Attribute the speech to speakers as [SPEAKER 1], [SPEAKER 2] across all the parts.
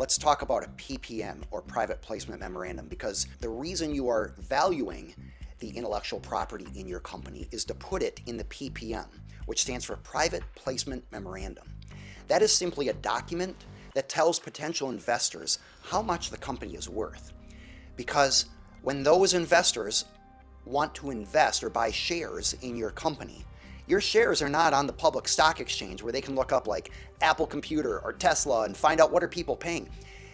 [SPEAKER 1] let's talk about a PPM or private placement memorandum, because the reason you are valuing the intellectual property in your company is to put it in the PPM, which stands for private placement memorandum. That is simply a document that tells potential investors how much the company is worth. Because when those investors want to invest or buy shares in your company, your shares are not on the public stock exchange where they can look up like Apple Computer or Tesla and find out what are people paying.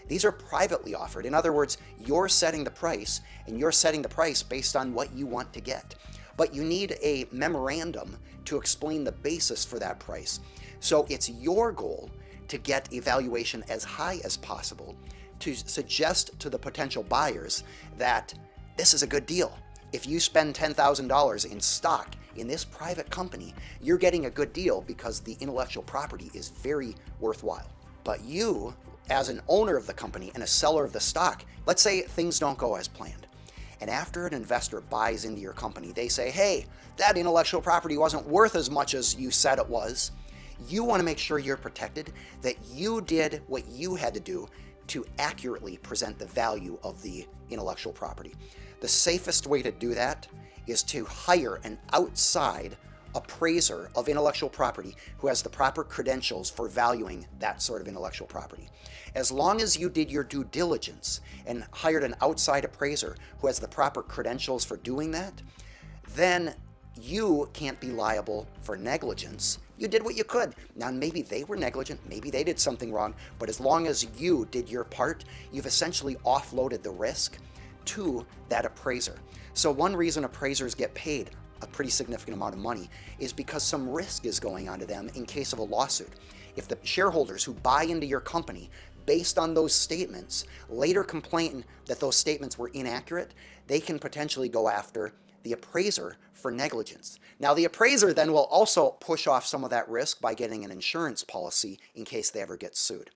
[SPEAKER 1] These are privately offered. In other words, you're setting the price, and you're setting the price based on what you want to get. But you need a memorandum to explain the basis for that price. So it's your goal to get a valuation as high as possible to suggest to the potential buyers that this is a good deal. If you spend $10,000 in stock in this private company, you're getting a good deal because the intellectual property is very worthwhile. But you, as an owner of the company and a seller of the stock, let's say things don't go as planned. And after an investor buys into your company, they say, hey, that intellectual property wasn't worth as much as you said it was. You want to make sure you're protected, that you did what you had to do to accurately present the value of the intellectual property. The safest way to do that is to hire an outside appraiser of intellectual property who has the proper credentials for valuing that sort of intellectual property. As long as you did your due diligence and hired an outside appraiser who has the proper credentials for doing that, then you can't be liable for negligence. You did what you could. Now, maybe they were negligent, maybe they did something wrong, but as long as you did your part, you've essentially offloaded the risk to that appraiser. So one reason appraisers get paid a pretty significant amount of money is because some risk is going on to them in case of a lawsuit. If the shareholders who buy into your company based on those statements later complain that those statements were inaccurate, they can potentially go after the appraiser for negligence. Now, the appraiser then will also push off some of that risk by getting an insurance policy in case they ever get sued.